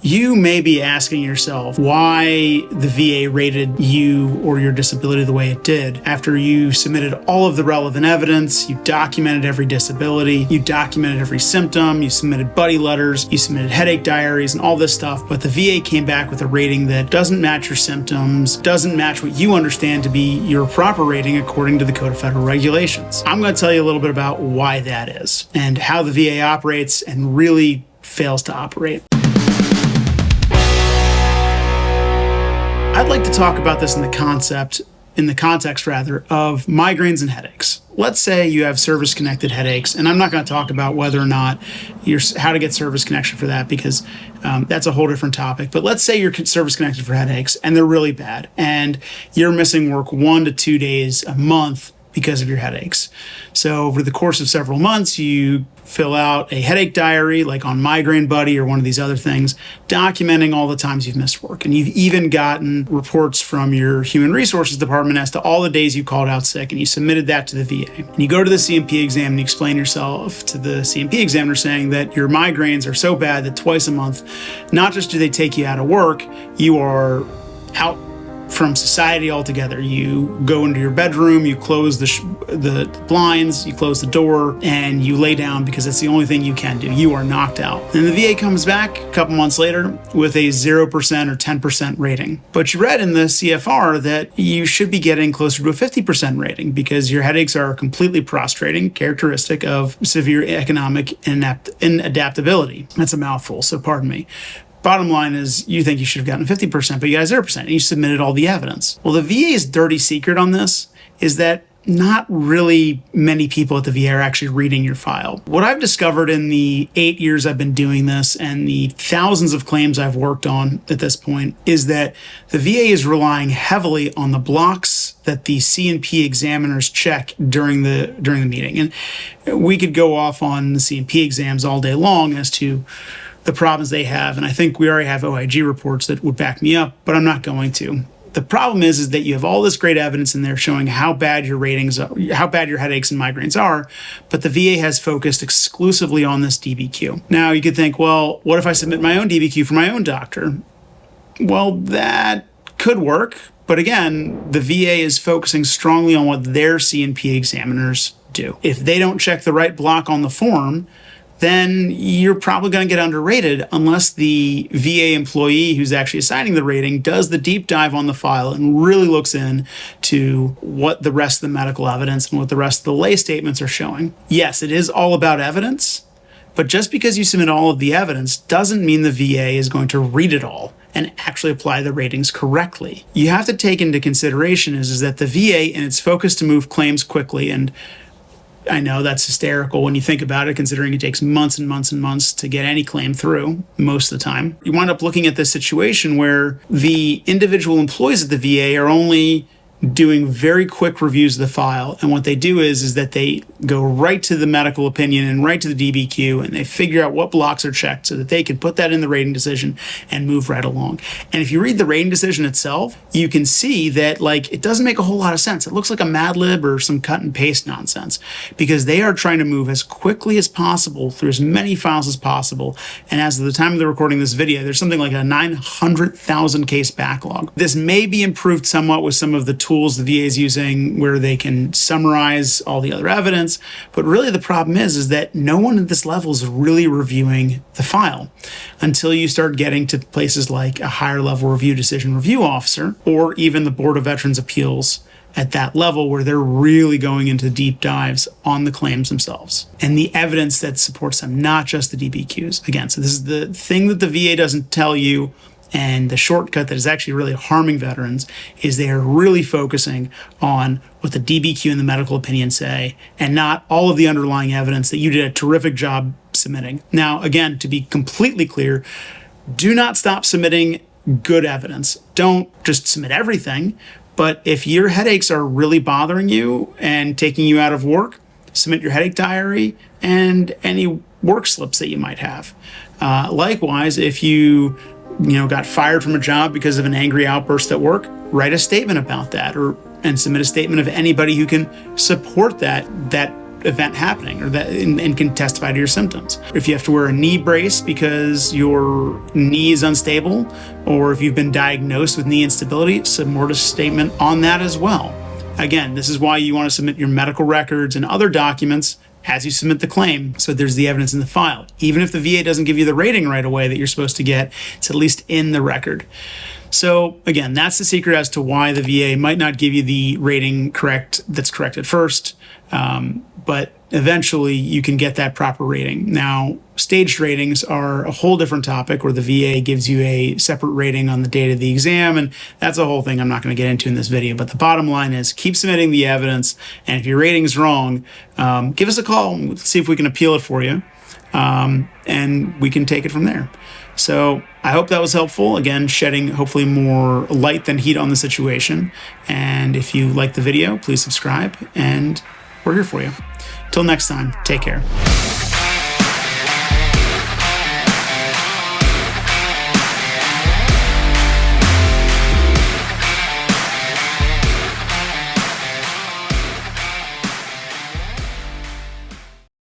You may be asking yourself why the VA rated you or your disability the way it did. After you submitted all of the relevant evidence, you documented every disability, you documented every symptom, you submitted buddy letters, you submitted headache diaries and all this stuff, but the VA came back with a rating that doesn't match your symptoms, doesn't match what you understand to be your proper rating according to the Code of Federal Regulations. I'm going to tell you a little bit about why that is and how the VA operates and really fails to operate. I'd like to talk about this in the context of migraines and headaches. Let's say you have service-connected headaches, and I'm not going to talk about whether or not how to get service connection for that because that's a whole different topic. But let's say you're service-connected for headaches and they're really bad, and you're missing work 1 to 2 days a month because of your headaches. So over the course of several months, you fill out a headache diary like on Migraine Buddy or one of these other things, documenting all the times you've missed work. And you've even gotten reports from your Human Resources Department as to all the days you called out sick, and you submitted that to the VA. And you go to the C&P exam and you explain yourself to the C&P examiner saying that your migraines are so bad that twice a month, not just do they take you out of work, you are out from society altogether. You go into your bedroom, you close the blinds, you close the door, and you lay down because that's the only thing you can do. You are knocked out. And the VA comes back a couple months later with a 0% or 10% rating. But you read in the CFR that you should be getting closer to a 50% rating because your headaches are completely prostrating, characteristic of severe economic inadaptability. That's a mouthful, so pardon me. Bottom line is you think you should have gotten 50%, but you got 0%, and you submitted all the evidence. Well, the VA's dirty secret on this is that not really many people at the VA are actually reading your file. What I've discovered in the 8 years I've been doing this and the thousands of claims I've worked on at this point is that the VA is relying heavily on the blocks that the C&P examiners check during the meeting. And we could go off on the C&P exams all day long as to the problems they have, and I think we already have OIG reports that would back me up, but I'm not going to. The problem is that you have all this great evidence in there showing how bad your ratings are, how bad your headaches and migraines are, but the VA has focused exclusively on this DBQ. Now you could think, well, what if I submit my own DBQ for my own doctor? Well, that could work, but again, the VA is focusing strongly on what their C&P examiners do. If they don't check the right block on the form, then you're probably going to get underrated unless the VA employee who's actually assigning the rating does the deep dive on the file and really looks in to what the rest of the medical evidence and what the rest of the lay statements are showing. Yes, it is all about evidence, but just because you submit all of the evidence doesn't mean the VA is going to read it all and actually apply the ratings correctly. You have to take into consideration is that the VA, in its focus to move claims quickly, and I know that's hysterical when you think about it, considering it takes months and months and months to get any claim through most of the time. You wind up looking at this situation where the individual employees at the VA are only doing very quick reviews of the file. And what they do is that they go right to the medical opinion and right to the DBQ, and they figure out what blocks are checked so that they can put that in the rating decision and move right along. And if you read the rating decision itself, you can see that it doesn't make a whole lot of sense. It looks like a Mad Lib or some cut and paste nonsense because they are trying to move as quickly as possible through as many files as possible. And as of the time of the recording of this video, there's something like a 900,000 case backlog. This may be improved somewhat with some of the tools the VA is using where they can summarize all the other evidence, but really the problem is that no one at this level is really reviewing the file until you start getting to places like a higher level decision review officer or even the Board of Veterans Appeals at that level where they're really going into deep dives on the claims themselves and the evidence that supports them, not just the DBQs. Again, so this is the thing that the VA doesn't tell you. And the shortcut that is actually really harming veterans is they are really focusing on what the DBQ and the medical opinion say and not all of the underlying evidence that you did a terrific job submitting. Now, again, to be completely clear, do not stop submitting good evidence. Don't just submit everything, but if your headaches are really bothering you and taking you out of work, submit your headache diary and any work slips that you might have. Likewise, if you got fired from a job because of an angry outburst at work, write a statement about that and submit a statement of anybody who can support that event happening or that and can testify to your symptoms. If you have to wear a knee brace because your knee is unstable, or if you've been diagnosed with knee instability, submit a statement on that as well. Again, this is why you want to submit your medical records and other documents as you submit the claim, so there's the evidence in the file. Even if the VA doesn't give you the rating right away that you're supposed to get, it's at least in the record. So again, that's the secret as to why the VA might not give you the rating that's correct at first, but eventually you can get that proper rating. Now, staged ratings are a whole different topic where the VA gives you a separate rating on the date of the exam, and that's a whole thing I'm not going to get into in this video. But the bottom line is keep submitting the evidence, and if your rating's wrong, give us a call and let's see if we can appeal it for you, and we can take it from there. So I hope that was helpful. Again, shedding hopefully more light than heat on the situation. And if you like the video, please subscribe, and we're here for you. Till next time, take care.